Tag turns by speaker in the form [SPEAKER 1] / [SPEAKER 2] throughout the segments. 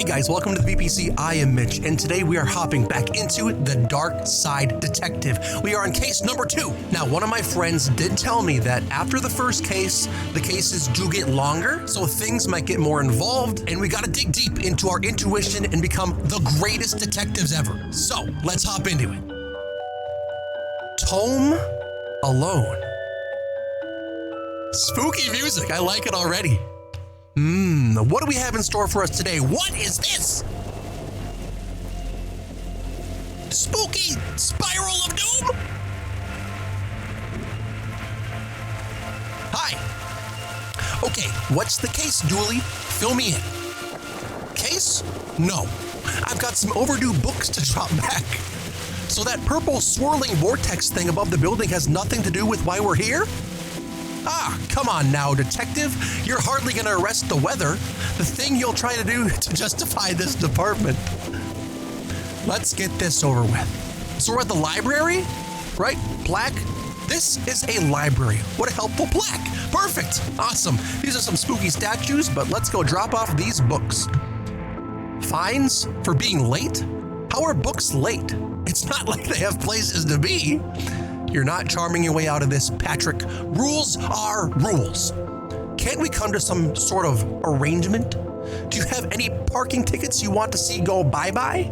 [SPEAKER 1] Hey guys, welcome to the VPC. I am Mitch, and today we are hopping back into the Darkside Detective. We are on case number 2. Now, one of my friends did tell me that after the first case, the cases do get longer, so things might get more involved, and we gotta dig deep into our intuition and become the greatest detectives ever. So, let's hop into it. Tome Alone. Spooky music, I like it already. What do we have in store for us today? What is this? Spooky spiral of doom? Hi. Okay, what's the case, Dooley? Fill me in. Case? No. I've got some overdue books to drop back. So that purple swirling vortex thing above the building has nothing to do with why we're here? Ah, come on now, detective. You're hardly gonna arrest the weather, the thing you'll try to do to justify this department. Let's get this over with. So we're at the library, right? Plaque? This is a library. What a helpful plaque. Perfect. Awesome. These are some spooky statues, but let's go drop off these books. Fines for being late? How are books late? It's not like they have places to be. You're not charming your way out of this, Patrick. Rules are rules. Can't we come to some sort of arrangement? Do you have any parking tickets you want to see go bye-bye?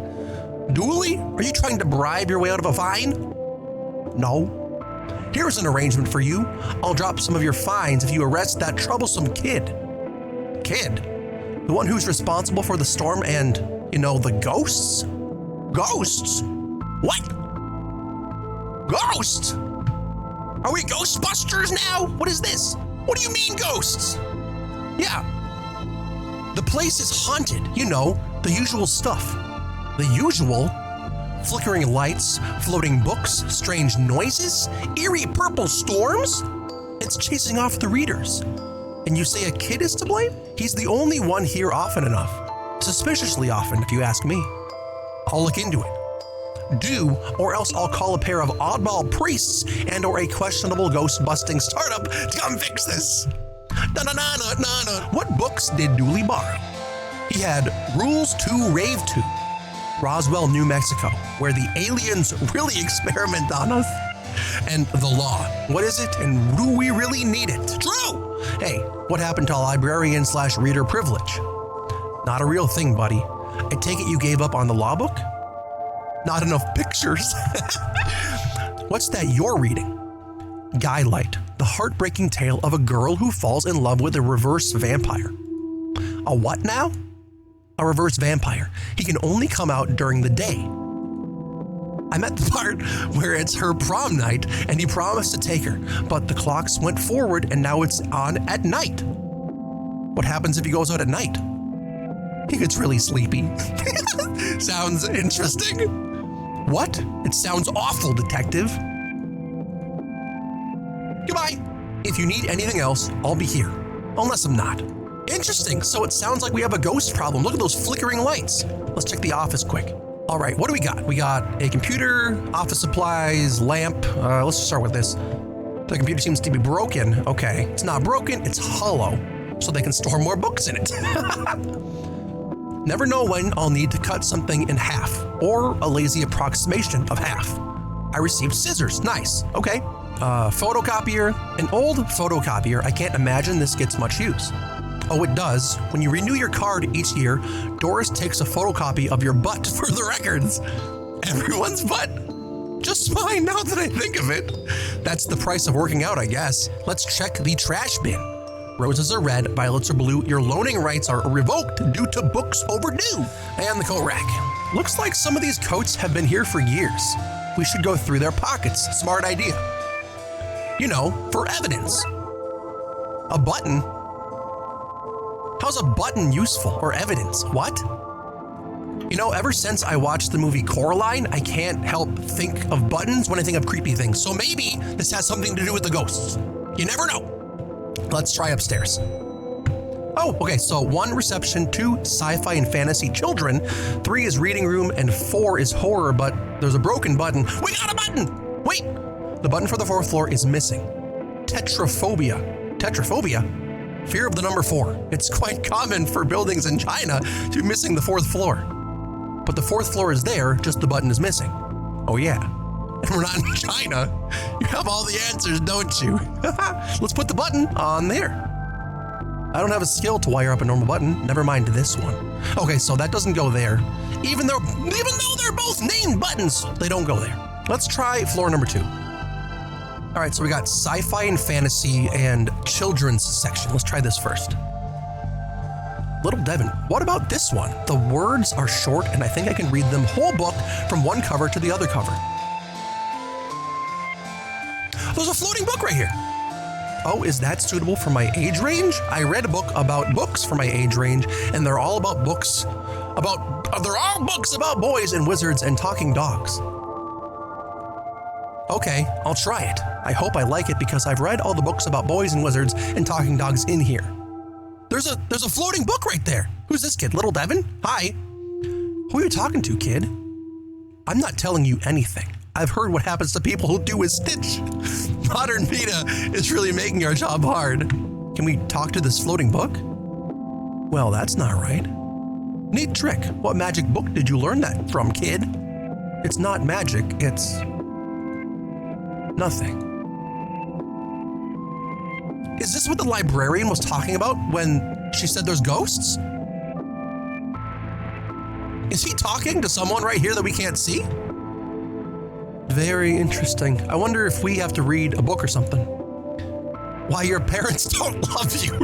[SPEAKER 1] Dooley, are you trying to bribe your way out of a fine? No. Here's an arrangement for you. I'll drop some of your fines if you arrest that troublesome kid. Kid? The one who's responsible for the storm and, the ghosts? Ghosts? What? Ghosts? Are we Ghostbusters now? What is this? What do you mean ghosts? Yeah. The place is haunted, the usual stuff. The usual? Flickering lights, floating books, strange noises, eerie purple storms? It's chasing off the readers. And you say a kid is to blame? He's the only one here often enough. Suspiciously often, if you ask me. I'll look into it. Do, or else I'll call a pair of oddball priests and or a questionable ghost-busting startup to come fix this. Na-na-na-na-na-na. What books did Dooley borrow? He had Rules to Rave To, Roswell, New Mexico, where the aliens really experiment on us, and The Law. What is it, and do we really need it? True! Hey, what happened to librarian/reader privilege? Not a real thing, buddy. I take it you gave up on the law book? Not enough pictures. What's that you're reading? Guylight, the heartbreaking tale of a girl who falls in love with a reverse vampire. A what now? A reverse vampire. He can only come out during the day. I'm at the part where it's her prom night and he promised to take her, but the clocks went forward and now it's on at night. What happens if he goes out at night? He gets really sleepy. Sounds interesting. What? It sounds awful, detective. Goodbye. If you need anything else, I'll be here. Unless I'm not. Interesting. So it sounds like we have a ghost problem. Look at those flickering lights. Let's check the office quick. All right, what do we got? We got a computer, office supplies, lamp. Let's just start with this. The computer seems to be broken. Okay, it's not broken, it's hollow. So they can store more books in it. Never know when I'll need to cut something in half, or a lazy approximation of half. I received scissors, nice, okay. Photocopier, an old photocopier. I can't imagine this gets much use. Oh, it does. When you renew your card each year, Doris takes a photocopy of your butt for the records. Everyone's butt? Just fine now that I think of it. That's the price of working out, I guess. Let's check the trash bin. Roses are red, violets are blue. Your loaning rights are revoked due to books overdue. And the coat rack. Looks like some of these coats have been here for years. We should go through their pockets. Smart idea. For evidence. A button? How's a button useful or evidence? What? Ever since I watched the movie Coraline, I can't help think of buttons when I think of creepy things. So maybe this has something to do with the ghosts. You never know. Let's try upstairs. Oh, okay, so 1 reception, 2 sci-fi and fantasy children, 3 is reading room, and 4 is horror, but there's a broken button. We got a button! Wait, the button for the 4th floor is missing. Tetraphobia. Tetraphobia? Fear of the number 4. It's quite common for buildings in China to be missing the 4th floor. But the 4th floor is there, just the button is missing. Oh yeah. And we're not in China. You have all the answers, don't you? Let's put the button on there. I don't have a skill to wire up a normal button. Never mind this one. Okay, so that doesn't go there. Even though they're both named buttons, they don't go there. Let's try floor number 2. All right, so we got sci-fi and fantasy and children's section. Let's try this first. Little Devin, what about this one? The words are short and I think I can read them whole book from one cover to the other cover. There's a floating book right here. Oh, is that suitable for my age range? I read a book about books for my age range, and they're all about books about boys and wizards and talking dogs. Okay, I'll try it. I hope I like it because I've read all the books about boys and wizards and talking dogs in here. There's a floating book right there. Who's this kid? Little Devin? Hi. Who are you talking to, kid? I'm not telling you anything. I've heard what happens to people who do a stitch. Modern media is really making our job hard. Can we talk to this floating book? Well, that's not right. Neat trick. What magic book did you learn that from, kid? It's not magic, it's nothing. Is this what the librarian was talking about when she said there's ghosts? Is he talking to someone right here that we can't see? Very interesting. I wonder if we have to read a book or something. Why your parents don't love you.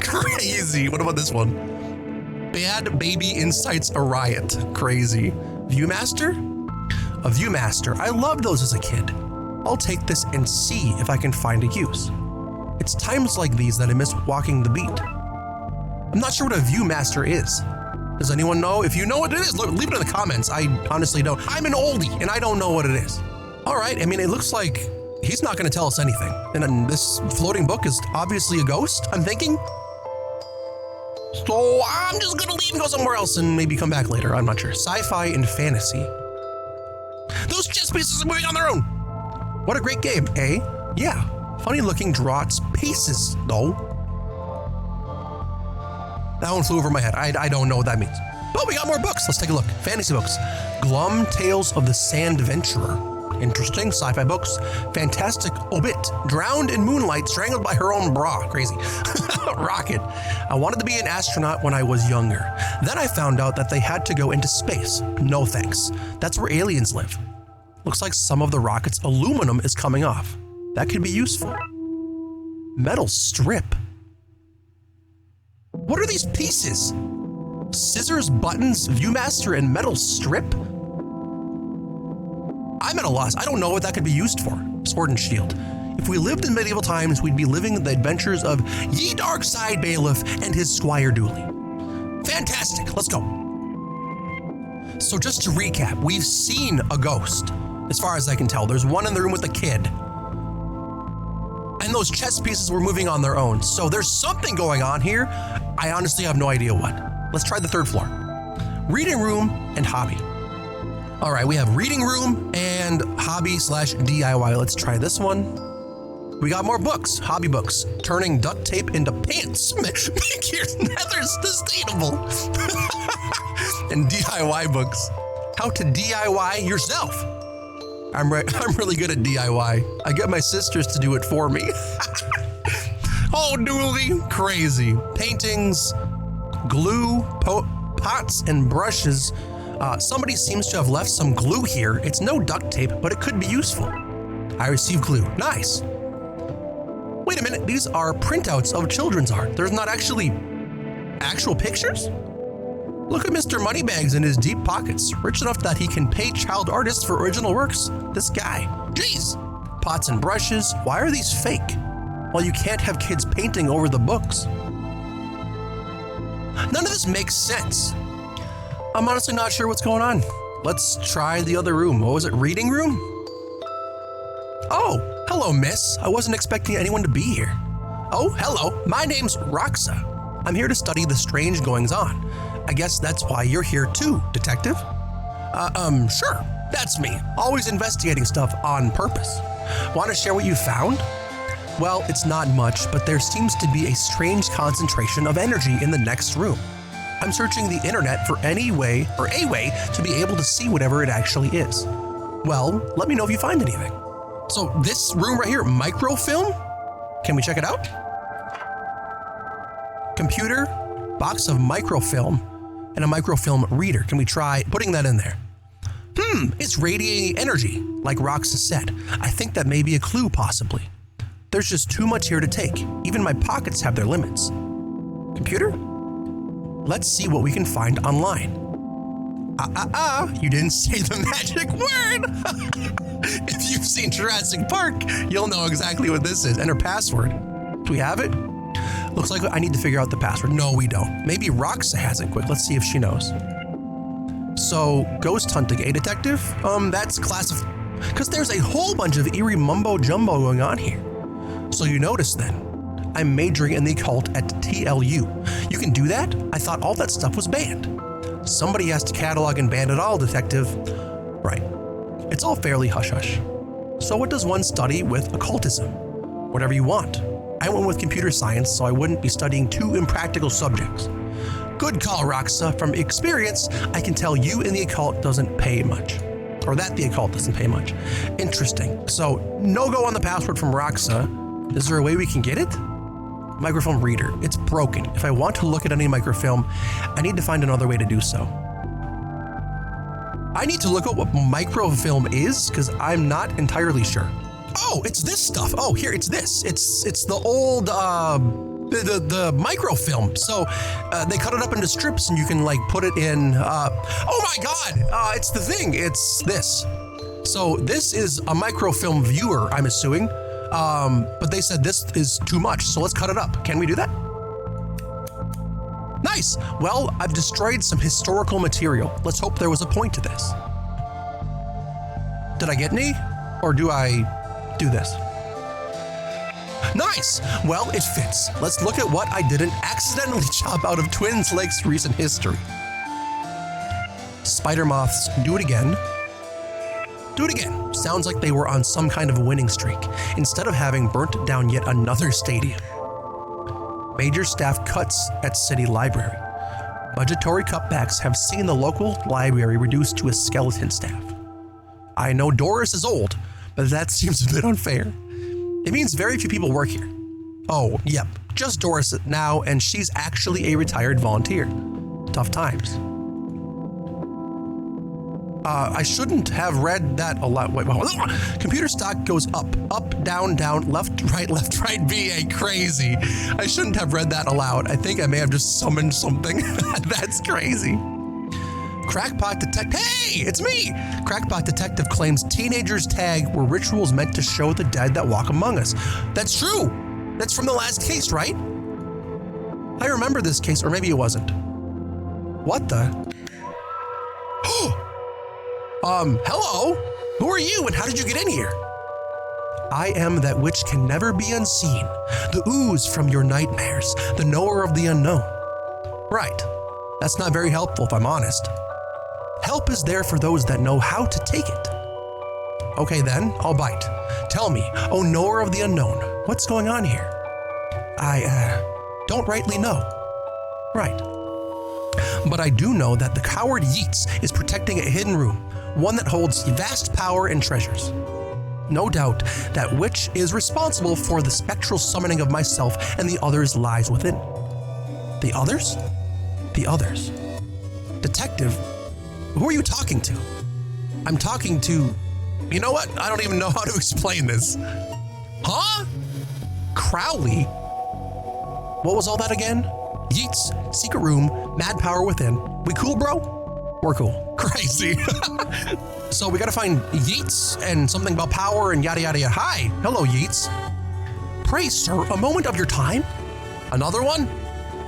[SPEAKER 1] Crazy. What about this one? Bad baby incites a riot. Crazy. Viewmaster? A Viewmaster. I loved those as a kid. I'll take this and see if I can find a use. It's times like these that I miss walking the beat. I'm not sure what a Viewmaster is. Does anyone know? If you know what it is, leave it in the comments. I honestly don't. I'm an oldie and I don't know what it is. All right, I mean, it looks like he's not gonna tell us anything. And this floating book is obviously a ghost, I'm thinking. So I'm just gonna leave and go somewhere else and maybe come back later. I'm not sure. Sci-fi and fantasy. Those chess pieces are moving on their own. What a great game, eh? Yeah, funny looking draughts pieces though. That one flew over my head. I don't know what that means. But we got more books. Let's take a look. Fantasy books. Glum Tales of the Sand Venturer. Interesting. Sci-fi books. Fantastic Obit. Drowned in moonlight, strangled by her own bra. Crazy. Rocket. I wanted to be an astronaut when I was younger. Then I found out that they had to go into space. No thanks. That's where aliens live. Looks like some of the rocket's aluminum is coming off. That could be useful. Metal strip. What are these pieces? Scissors, buttons, Viewmaster, and metal strip? I'm at a loss. I don't know what that could be used for. Sword and shield. If we lived in medieval times, we'd be living the adventures of ye Darkside bailiff and his squire Dooley. Fantastic. Let's go. So just to recap, we've seen a ghost. As far as I can tell, there's one in the room with the kid. And those chess pieces were moving on their own. So there's something going on here. I honestly have no idea what. Let's try the 3rd floor. Reading room and hobby. All right, we have reading room and hobby/DIY. Let's try this one. We got more books, hobby books. Turning duct tape into pants. Make your nethers sustainable. And DIY books. How to DIY yourself. I'm really good at DIY. I get my sisters to do it for me. Oh, Dooley, crazy. Paintings, glue, pots, and brushes. Somebody seems to have left some glue here. It's no duct tape, but it could be useful. I received glue. Nice. Wait a minute, these are printouts of children's art. There's not actually actual pictures? Look at Mr. Moneybags in his deep pockets, rich enough that he can pay child artists for original works. This guy. Jeez. Pots and brushes. Why are these fake? Well, you can't have kids painting over the books. None of this makes sense. I'm honestly not sure what's going on. Let's try the other room. What was it, reading room? Oh, hello, miss. I wasn't expecting anyone to be here. Oh, hello. My name's Roxa. I'm here to study the strange goings-on. I guess that's why you're here too, detective. Sure, that's me. Always investigating stuff on purpose. Want to share what you found? Well, it's not much, but there seems to be a strange concentration of energy in the next room. I'm searching the internet for any way or a way to be able to see whatever it actually is. Well, let me know if you find anything. So this room right here, microfilm? Can we check it out? Computer, box of microfilm, and a microfilm reader. Can we try putting that in there? It's radiating energy, like Roxa said. I think that may be a clue, possibly. There's just too much here to take. Even my pockets have their limits. Computer? Let's see what we can find online. You didn't say the magic word! If you've seen Jurassic Park, you'll know exactly what this is. Enter password. Do we have it? Looks like I need to figure out the password. No, we don't. Maybe Roxa has it quick. Let's see if she knows. So, ghost hunting, a detective? That's classified. Because there's a whole bunch of eerie mumbo jumbo going on here. So you notice then, I'm majoring in the occult at TLU. You can do that? I thought all that stuff was banned. Somebody has to catalog and ban it all, detective. Right. It's all fairly hush-hush. So what does one study with occultism? Whatever you want. I went with computer science, so I wouldn't be studying two impractical subjects. Good call, Roxa. From experience, I can tell you in the occult doesn't pay much. Or that the occult doesn't pay much. Interesting. So, no go on the password from Roxa. Is there a way we can get it? Microfilm reader. It's broken. If I want to look at any microfilm, I need to find another way to do so. I need to look up what microfilm is, because I'm not entirely sure. Oh, it's this stuff. Oh, here, it's this. It's the old, the microfilm. So they cut it up into strips and you can like put it in, oh my God, it's the thing. It's this. So this is a microfilm viewer, I'm assuming. But they said this is too much, so let's cut it up. Can we do that? Nice. Well, I've destroyed some historical material. Let's hope there was a point to this. Did I get any? Or do I do this? Nice. Well, it fits. Let's look at what I didn't accidentally chop out of Twins Lake's recent history. Spider moths, do it again. Do it again. Sounds like they were on some kind of winning streak, instead of having burnt down yet another stadium. Major staff cuts at city library. Budgetary cutbacks have seen the local library reduced to a skeleton staff. I know Doris is old, but that seems a bit unfair. It means very few people work here. Oh, yep, just Doris now, and she's actually a retired volunteer. Tough times. I shouldn't have read that a lot. Wait, computer stock goes up, down, left, right, VA, crazy. I shouldn't have read that aloud. I think I may have just summoned something. That's crazy. Crackpot detective, hey, it's me! Crackpot detective claims teenagers' tag were rituals meant to show the dead that walk among us. That's true. That's from the last case, right? I remember this case, or maybe it wasn't. What the? Hello? Who are you and how did you get in here? I am that which can never be unseen, the ooze from your nightmares, the knower of the unknown. Right. That's not very helpful if I'm honest. Help is there for those that know how to take it. Okay then, I'll bite. Tell me, oh knower of the unknown, what's going on here? I don't rightly know. Right. But I do know that the coward Yeats is protecting a hidden room, one that holds vast power and treasures. No doubt that which is responsible for the spectral summoning of myself and the others lies within. The others? The others. Detective, who are you talking to? I'm talking to... You know what? I don't even know how to explain this. Huh? Crowley? What was all that again? Yeats, secret room, mad power within. We cool, bro? We're cool. Crazy. So we gotta find Yeats and something about power and yada yada yada. Hi, hello Yeats. Pray, sir, a moment of your time? Another one?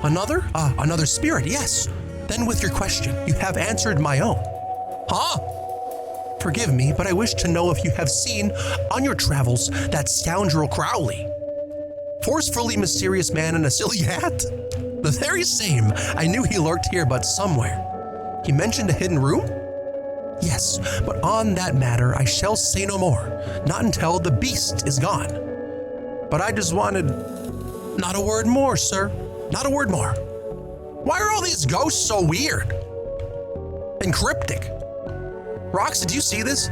[SPEAKER 1] Another spirit, yes. Then with your question, you have answered my own. Huh? Forgive me, but I wish to know if you have seen on your travels that scoundrel Crowley. Forcefully mysterious man in a silly hat? The very same. I knew he lurked here, but somewhere. He mentioned a hidden room? Yes, but on that matter I shall say no more, not until the beast is gone. but I just wanted... Not a word more, sir. Not a word more. Why are all these ghosts so weird and cryptic? Rox, did you see this?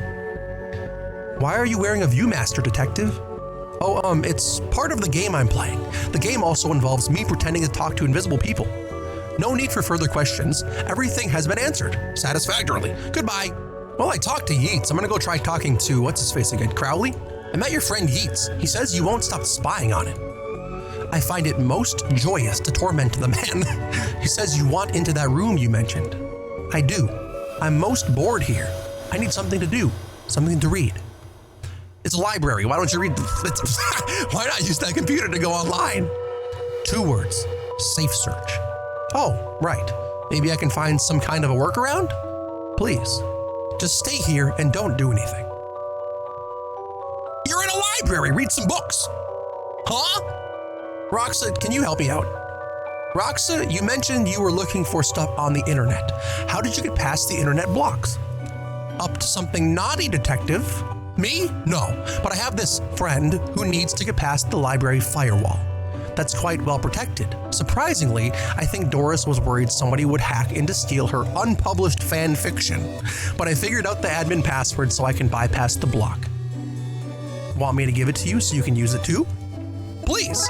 [SPEAKER 1] Why are you wearing a Viewmaster, detective? Oh, it's part of the game I'm playing. The game also involves me pretending to talk to invisible people. No need for further questions. Everything has been answered satisfactorily. Goodbye. Well, I talked to Yeats. I'm gonna go try talking to, what's his face again, Crowley? I met your friend Yeats. He says you won't stop spying on him. I find it most joyous to torment the man. He says you want into that room you mentioned. I do. I'm most bored here. I need something to do, something to read. It's a library. Why don't you read? Why not use that computer to go online? 2 words, safe search. Oh, right. Maybe I can find some kind of a workaround? Please, just stay here and don't do anything. You're in a library. Read some books. Huh? Roxa, can you help me out? Roxa, you mentioned you were looking for stuff on the internet. How did you get past the internet blocks? Up to something naughty, detective. Me? No, but I have this friend who needs to get past the library firewall. That's quite well protected. Surprisingly, I think Doris was worried somebody would hack in to steal her unpublished fan fiction, but I figured out the admin password so I can bypass the block. Want me to give it to you so you can use it too? Please.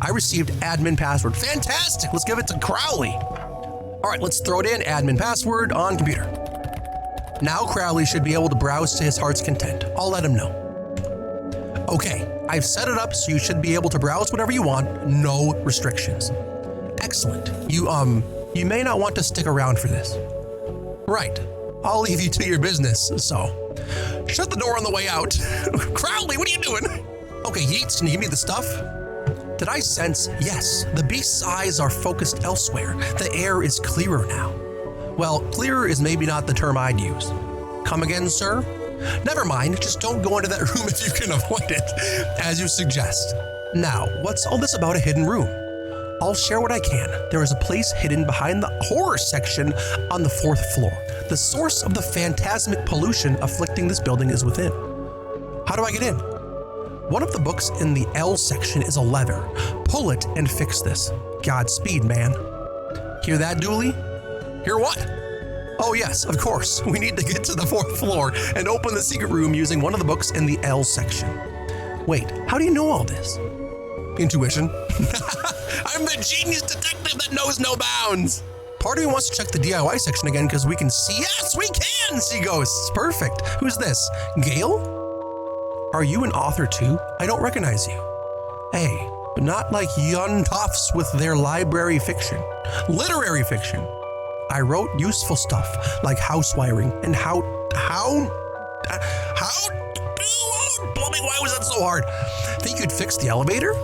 [SPEAKER 1] I received admin password. Fantastic. Let's give it to Crowley. All right, let's throw it in. Admin password on computer. Now Crowley should be able to browse to his heart's content. I'll let him know. Okay, I've set it up so you should be able to browse whatever you want. No restrictions. Excellent. You may not want to stick around for this. Right. I'll leave you to your business, so. Shut the door on the way out. Crowley, what are you doing? Okay, Yeats, can you give me the stuff? Did I sense? Yes, the beast's eyes are focused elsewhere. The air is clearer now. Well, clearer is maybe not the term I'd use. Come again, sir? Never mind, just don't go into that room if you can avoid it, as you suggest. Now, what's all this about a hidden room? I'll share what I can. There is a place hidden behind the horror section on the 4th floor. The source of the phantasmic pollution afflicting this building is within. How do I get in? One of the books in the L section is a lever. Pull it and fix this. Godspeed, man. Hear that, Dooley? Hear what? Oh yes, of course. We need to get to the 4th floor and open the secret room using one of the books in the L section. Wait, how do you know all this? Intuition. I'm the genius detective that knows no bounds. Part of me wants to check the DIY section again because we can see, yes, we can see ghosts. Perfect. Who's this? Gail? Are you an author too? I don't recognize you. Hey, but not like young toffs with their library fiction. Literary fiction. I wrote useful stuff like house wiring and how, plumbing, why was that so hard? Think you'd fix the elevator?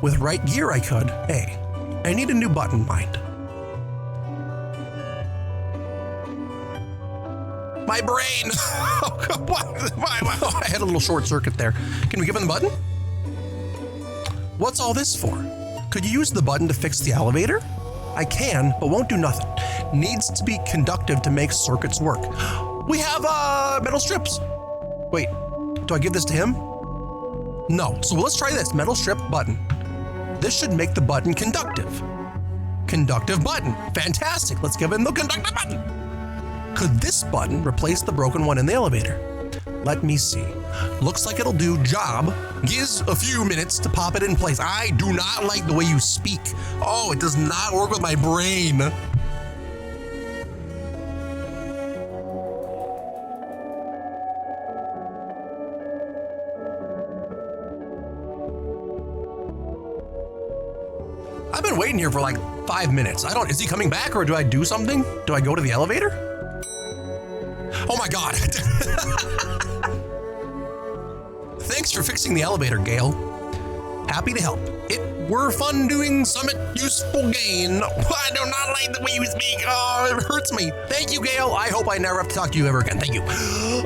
[SPEAKER 1] With right gear I could. Hey, I need a new button, mind. My brain! I had a little short circuit there. Can we give him the button? What's all this for? Could you use the button to fix the elevator? I can, but won't do nothing. Needs to be conductive to make circuits work. We have metal strips. Wait, do I give this to him? No, so let's try this. Metal strip button. This should make the button conductive. Conductive button. Fantastic. Let's give him the conductive button. Could this button replace the broken one in the elevator? Let me see. Looks like it'll do job. Gives a few minutes to pop it in place. I do not like the way you speak. Oh, it does not work with my brain. I've been waiting here for like 5 minutes. Is he coming back or do I do something? Do I go to the elevator? Oh my God. Thanks for fixing the elevator, Gail. Happy to help. It were fun doing summit useful gain. I do not like the way you speak. Oh, it hurts me. Thank you, Gail. I hope I never have to talk to you ever again. Thank you.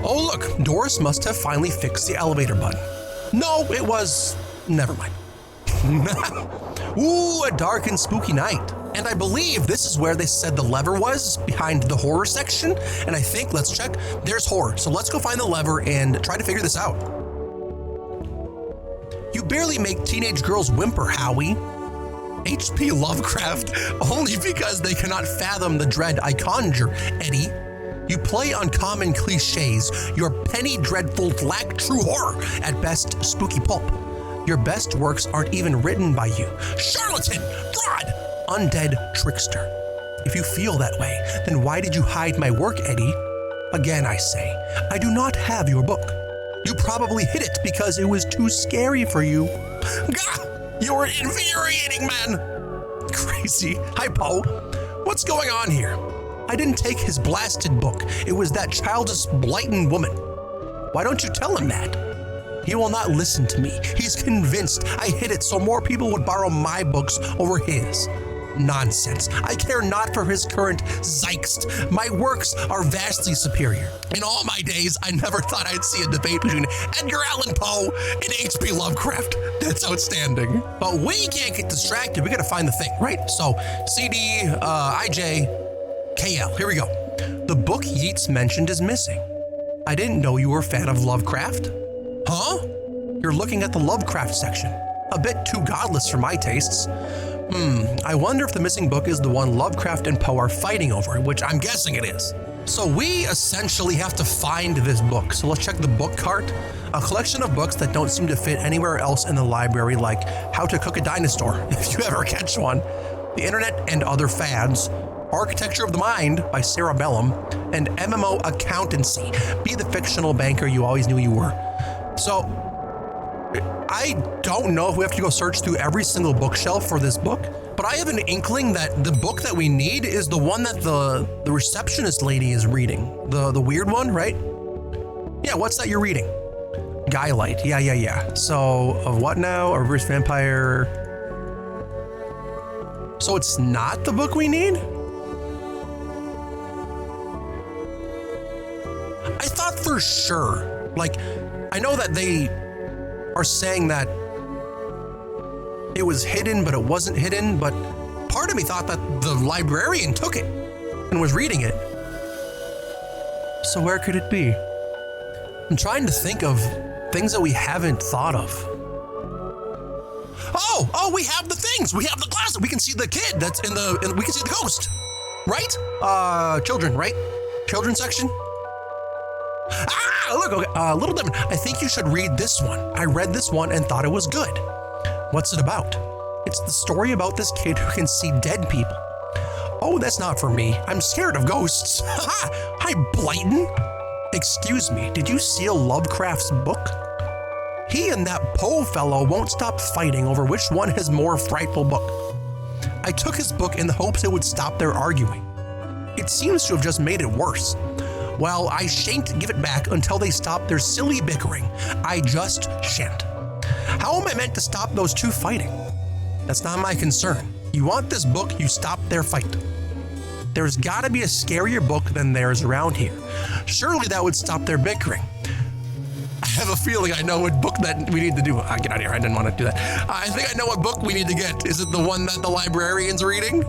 [SPEAKER 1] Oh, look, Doris must have finally fixed the elevator button. No, it was, never mind. Ooh, a dark and spooky night. And I believe this is where they said the lever was, behind the horror section. And I think, let's check, there's horror. So let's go find the lever and try to figure this out. You barely make teenage girls whimper, Howie. H.P. Lovecraft, only because they cannot fathom the dread I conjure, Eddie. You play on common cliches. Your penny dreadfuls lack true horror, at best spooky pulp. Your best works aren't even written by you. Charlatan! Fraud! Undead trickster. If you feel that way, then why did you hide my work, Eddie? Again, I say, I do not have your book. You probably hid it because it was too scary for you. Gah! You're infuriating, man! Crazy. Hi, Poe. What's going on here? I didn't take his blasted book. It was that childish, blighting woman. Why don't you tell him that? He will not listen to me. He's convinced I hid it so more people would borrow my books over his. Nonsense. I care not for his current zeitgeist. My works are vastly superior. In all my days, I never thought I'd see a debate between Edgar Allan Poe and H.P. Lovecraft. That's outstanding. But we can't get distracted. We gotta find the thing, right? So, CD, IJ, KL. Here we go. The book Yeats mentioned is missing. I didn't know you were a fan of Lovecraft. Huh? You're looking at the Lovecraft section. A bit too godless for my tastes. I wonder if the missing book is the one Lovecraft and Poe are fighting over, which I'm guessing it is. So we essentially have to find this book. So let's check the book cart. A collection of books that don't seem to fit anywhere else in the library, like How to Cook a Dinosaur, if you ever catch one, The Internet and Other Fads, Architecture of the Mind by Sarah Bellum, and MMO Accountancy, Be the Fictional Banker You Always Knew You Were. So I don't know if we have to go search through every single bookshelf for this book, but I have an inkling that the book that we need is the one that the receptionist lady is reading. The weird one, right? Yeah, what's that you're reading? Guylight, yeah. So, of what now? A reverse vampire. So it's not the book we need? I thought for sure, like, I know that they are saying that it was hidden, but it wasn't hidden, but part of me thought that the librarian took it and was reading it. So where could it be? I'm trying to think of things that we haven't thought of. Oh, we have the things. We have the closet. We can see the kid that's we can see the ghost, right? Children, right? Children's section. Look, okay, little Devin, I think you should read this one. I read this one and thought it was good. What's it about? It's the story about this kid who can see dead people. Oh, that's not for me. I'm scared of ghosts. Hi, Blighton. Excuse me, did you steal Lovecraft's book? He and that Poe fellow won't stop fighting over which one has more frightful book. I took his book in the hopes it would stop their arguing. It seems to have just made it worse. Well, I shan't give it back until they stop their silly bickering. I just shan't. How am I meant to stop those two fighting? That's not my concern. You want this book, you stop their fight. There's gotta be a scarier book than theirs around here. Surely that would stop their bickering. I have a feeling I know what book that we need to do. Get out of here, I didn't want to do that. I think I know what book we need to get. Is it the one that the librarian's reading?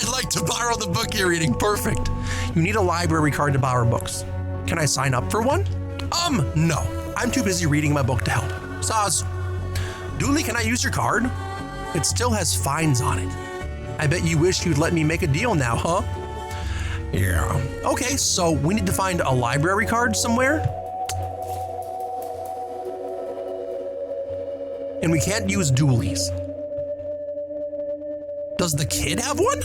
[SPEAKER 1] I'd like to borrow the book you're reading. Perfect. You need a library card to borrow books. Can I sign up for one? No. I'm too busy reading my book to help. Saz. Dooley, can I use your card? It still has fines on it. I bet you wish you'd let me make a deal now, huh? Yeah. Okay, so we need to find a library card somewhere. And we can't use Dooley's. Does the kid have one?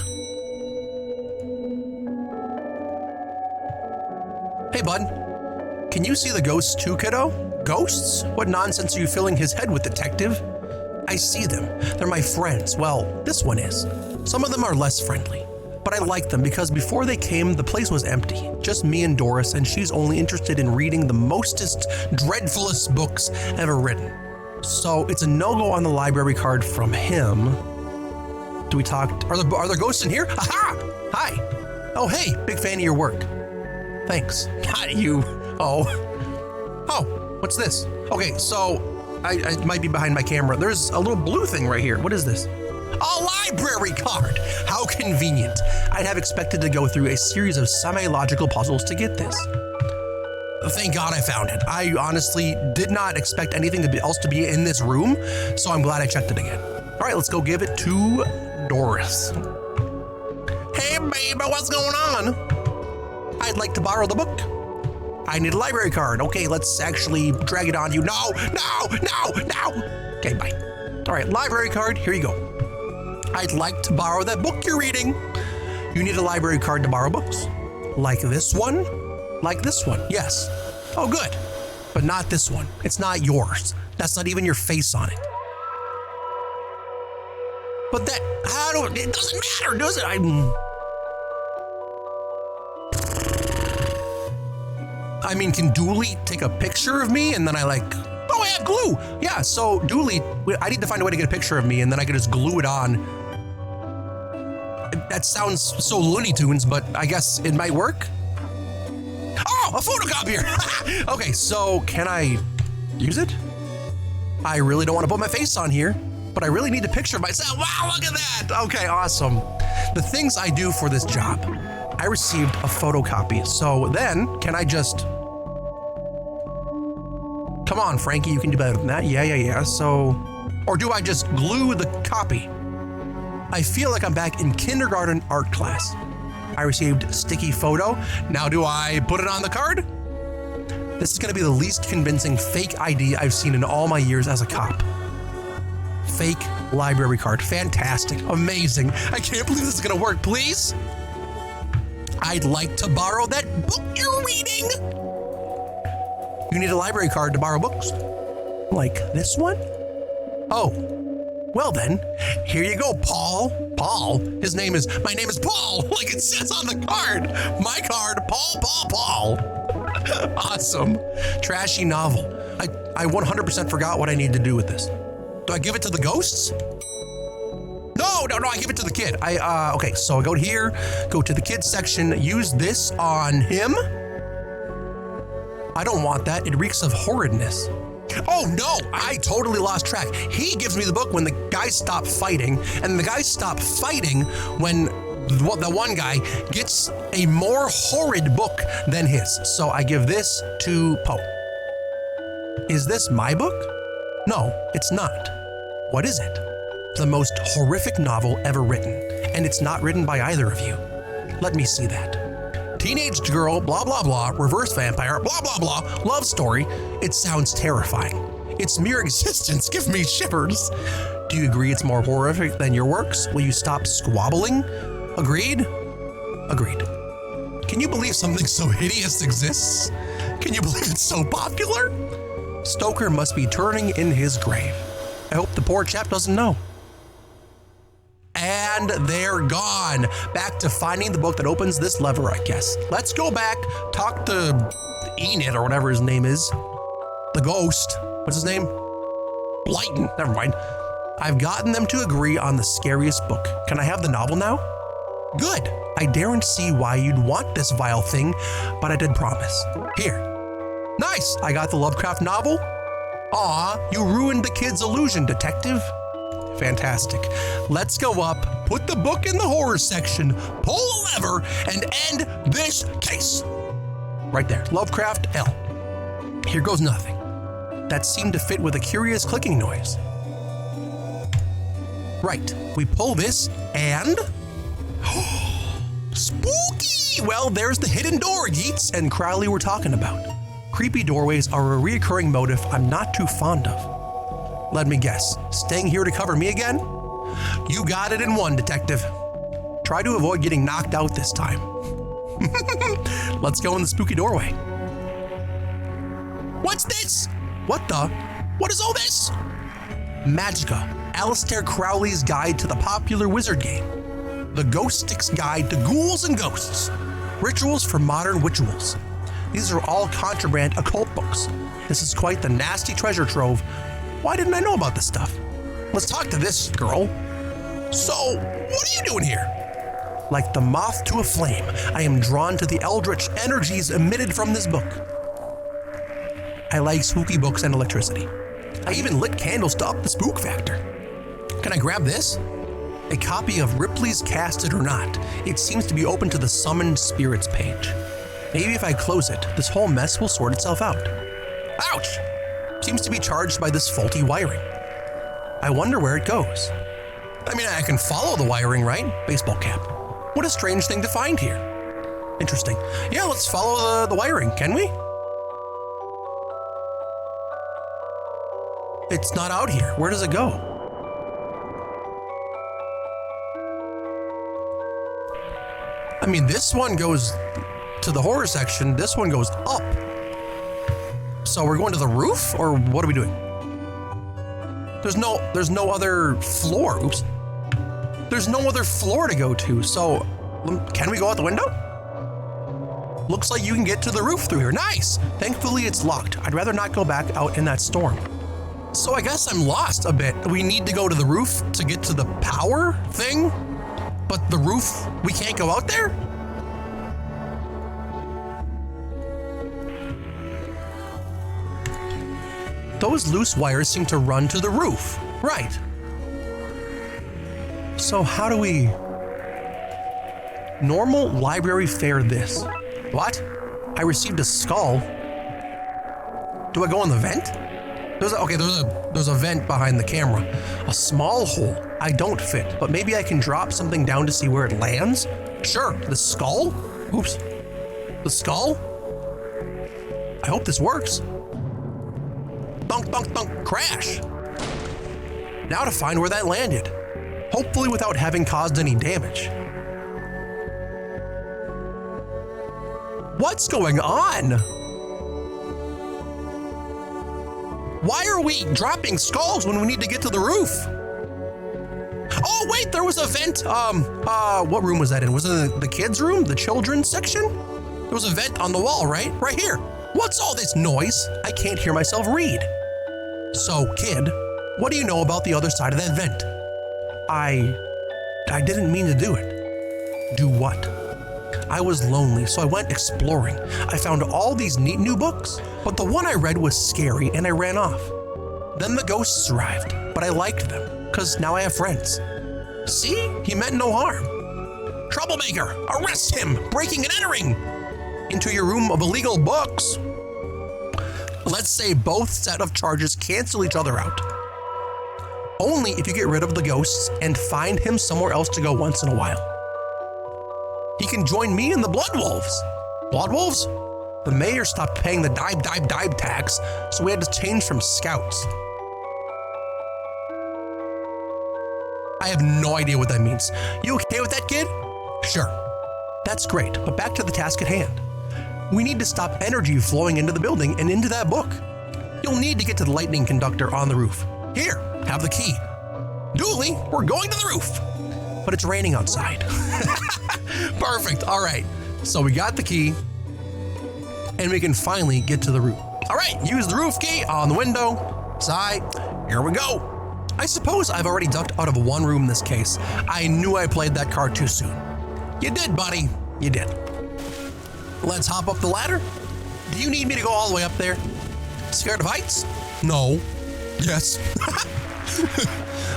[SPEAKER 1] Hey, bud. Can you see the ghosts too, kiddo? Ghosts? What nonsense are you filling his head with, detective? I see them. They're my friends. Well, this one is. Some of them are less friendly. But I like them because before they came, the place was empty. Just me and Doris, and she's only interested in reading the mostest, dreadfulest books ever written. So it's a no-go on the library card from him. Do we talk? Are there ghosts in here? Aha! Hi. Oh, hey, big fan of your work. Thanks. Not you. Oh, what's this? Okay, so I might be behind my camera. There's a little blue thing right here. What is this? A library card! How convenient. I'd have expected to go through a series of semi-logical puzzles to get this. thank God I found it. I honestly did not expect anything else to be in this room, so I'm glad I checked it again. All right, let's go give it to Doris. Hey, babe, what's going on? I'd like to borrow the book. I need a library card. Okay, let's actually drag it on you. No. Okay, bye. All right, library card, here you go. I'd like to borrow that book you're reading. You need a library card to borrow books. Like this one? Like this one, yes. Oh, good. But not this one. It's not yours. That's not even your face on it. But that, it doesn't matter, does it? I mean, can Dooley take a picture of me and then I oh, I have glue. Yeah, so Dooley, I need to find a way to get a picture of me and then I can just glue it on. That sounds so Looney Tunes, but I guess it might work. Oh, a photocopier. Okay, so can I use it? I really don't want to put my face on here, but I really need a picture of myself. Wow, look at that. Okay, awesome. The things I do for this job. I received a photocopy. So then, can I just... Come on, Frankie, you can do better than that. Yeah. So... Or do I just glue the copy? I feel like I'm back in kindergarten art class. I received sticky photo. Now do I put it on the card? This is gonna be the least convincing fake ID I've seen in all my years as a cop. Fake library card. Fantastic. Amazing. I can't believe this is gonna work. Please? I'd like to borrow that book you're reading. You need a library card to borrow books. Like this one? Oh, well then, here you go, Paul. Paul? My name is Paul, like it says on the card. My card, Paul. Awesome. Trashy novel. I 100% forgot what I need to do with this. Do I give it to the ghosts? No, I give it to the kid. Okay, so I go here, go to the kids section, use this on him. I don't want that. It reeks of horridness. Oh no, I totally lost track. He gives me the book when the guys stop fighting, and the guys stop fighting when the one guy gets a more horrid book than his. So I give this to Poe. Is this my book? No, it's not. What is it? The most horrific novel ever written, and it's not written by either of you. Let me see that. Teenage girl, blah, blah, blah, reverse vampire, blah, blah, blah, love story. It sounds terrifying. Its mere existence gives me shivers. Do you agree it's more horrific than your works? Will you stop squabbling? Agreed? Agreed. Can you believe something so hideous exists? Can you believe it's so popular? Stoker must be turning in his grave. I hope the poor chap doesn't know. And they're gone. Back to finding the book that opens this lever, I guess. Let's go back, talk to Enid or whatever his name is. The ghost. What's his name? Blighton. Never mind. I've gotten them to agree on the scariest book. Can I have the novel now? Good. I daren't see why you'd want this vile thing, but I did promise. Here. Nice. I got the Lovecraft novel. Aw, you ruined the kid's illusion, detective. Fantastic. Let's go up, put the book in the horror section, pull a lever, and end this case. Right there, Lovecraft L. Here goes nothing. That seemed to fit with a curious clicking noise. Right, we pull this and... Spooky! Well, there's the hidden door Yeats and Crowley were talking about. Creepy doorways are a reoccurring motif I'm not too fond of. Let me guess, staying here to cover me again? You got it in one, detective. Try to avoid getting knocked out this time. Let's go in the spooky doorway. What's this? What is all this? Magica, Aleister Crowley's guide to the popular wizard game. The Ghost Stick's Guide to Ghouls and Ghosts. Rituals for Modern Witchuals. These are all contraband occult books. This is quite the nasty treasure trove. Why didn't I know about this stuff? Let's talk to this girl. So, what are you doing here? Like the moth to a flame, I am drawn to the eldritch energies emitted from this book. I like spooky books and electricity. I even lit candles to up the spook factor. Can I grab this? A copy of Ripley's Cast It or Not. It seems to be open to the Summoned Spirits page. Maybe if I close it, this whole mess will sort itself out. Ouch! Seems to be charged by this faulty wiring. I wonder where it goes. I mean, I can follow the wiring, right? Baseball cap. What a strange thing to find here. Interesting. Yeah, let's follow the wiring, can we? It's not out here. Where does it go? I mean, this one goes to the horror section. This one goes up. So we're going to the roof, or what are we doing? There's no other floor. Oops. There's no other floor to go to. So can we go out the window? Looks like you can get to the roof through here. Nice. Thankfully, it's locked. I'd rather not go back out in that storm. So I guess I'm lost a bit. We need to go to the roof to get to the power thing, but the roof, we can't go out there? Those loose wires seem to run to the roof. Right. So how do we... Normal library fare this. What? I received a skull. Do I go in the vent? There's a vent behind the camera. A small hole. I don't fit, but maybe I can drop something down to see where it lands? Sure. The skull? Oops. The skull? I hope this works. Thunk, thunk, thunk. Crash. Now to find where that landed. Hopefully without having caused any damage. What's going on? Why are we dropping skulls when we need to get to the roof? Oh, wait, there was a vent. What room was that in? Was it the kids' room? The children's section? There was a vent on the wall, right? Right here. What's all this noise? I can't hear myself read. So, kid, what do you know about the other side of that vent? I didn't mean to do it. Do what? I was lonely, so I went exploring. I found all these neat new books, but the one I read was scary and I ran off. Then the ghosts arrived, but I liked them, because now I have friends. See? He meant no harm. Troublemaker! Arrest him! Breaking and entering! Into your room of illegal books. Let's say both set of charges cancel each other out. Only if you get rid of the ghosts and find him somewhere else to go once in a while. He can join me in the Blood Wolves. Blood Wolves? The mayor stopped paying the dive tax, so we had to change from scouts. I have no idea what that means. You okay with that, kid? Sure. That's great, but back to the task at hand. We need to stop energy flowing into the building and into that book. You'll need to get to the lightning conductor on the roof. Here, have the key. Dooley, we're going to the roof. But it's raining outside. Perfect, all right. So we got the key, and we can finally get to the roof. All right, use the roof key on the window. Side, here we go. I suppose I've already ducked out of one room in this case. I knew I played that card too soon. You did, buddy, you did. Let's hop up the ladder. Do you need me to go all the way up there? Scared of heights? No. Yes.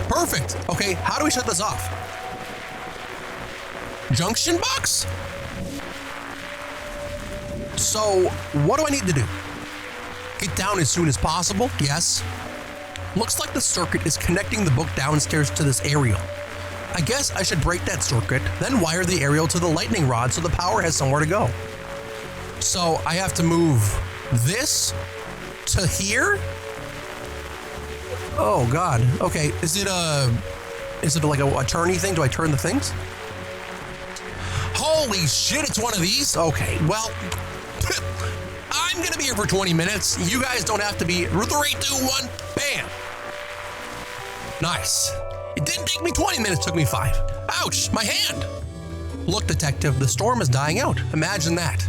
[SPEAKER 1] Perfect. Okay, how do we shut this off? Junction box? So, what do I need to do? Get down as soon as possible? Yes. Looks like the circuit is connecting the book downstairs to this aerial. I guess I should break that circuit, then wire the aerial to the lightning rod so the power has somewhere to go. So I have to move this to here? Oh God, okay, is it like a turny thing? Do I turn the things? Holy shit, it's one of these? Okay, well, I'm gonna be here for 20 minutes. You guys don't have to be 3, 2, 1, bam. Nice. It didn't take me 20 minutes, it took me 5. Ouch, my hand. Look, detective, the storm is dying out. Imagine that.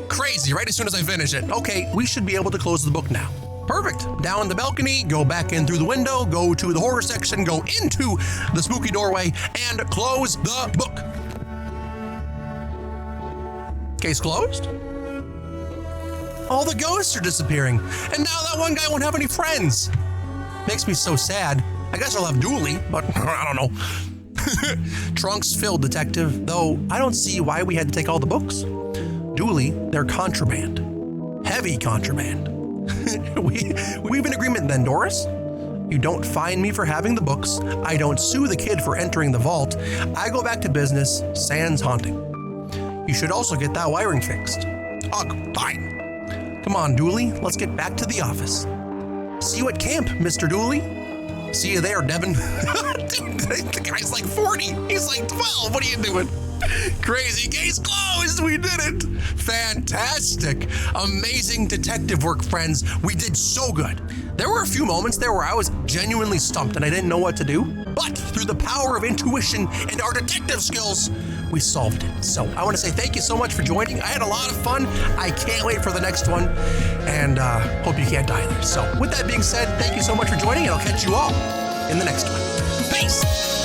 [SPEAKER 1] Crazy, right as soon as I finish it. Okay, we should be able to close the book now. Perfect. Down the balcony, go back in through the window, go to the horror section, go into the spooky doorway, and close the book. Case closed. All the ghosts are disappearing, and now that one guy won't have any friends. Makes me so sad. I guess I'll have Dooley, but I don't know. Trunks filled, detective, though I don't see why we had to take all the books. Dooley, they're contraband. Heavy contraband. we have an agreement then, Doris. You don't fine me for having the books. I don't sue the kid for entering the vault. I go back to business, sans haunting. You should also get that wiring fixed. Ugh, fine. Come on, Dooley, let's get back to the office. See you at camp, Mr. Dooley. See you there, Devin. Dude, the guy's like 40. He's like 12. What are you doing? Crazy case closed. We did it. Fantastic. Amazing detective work, friends. We did so good. There were a few moments there where I was genuinely stumped and I didn't know what to do. But through the power of intuition and our detective skills, we solved it. So I want to say thank you so much for joining. I had a lot of fun. I can't wait for the next one. And hope you can't die either. So with that being said, thank you so much for joining and I'll catch you all in the next one. Peace.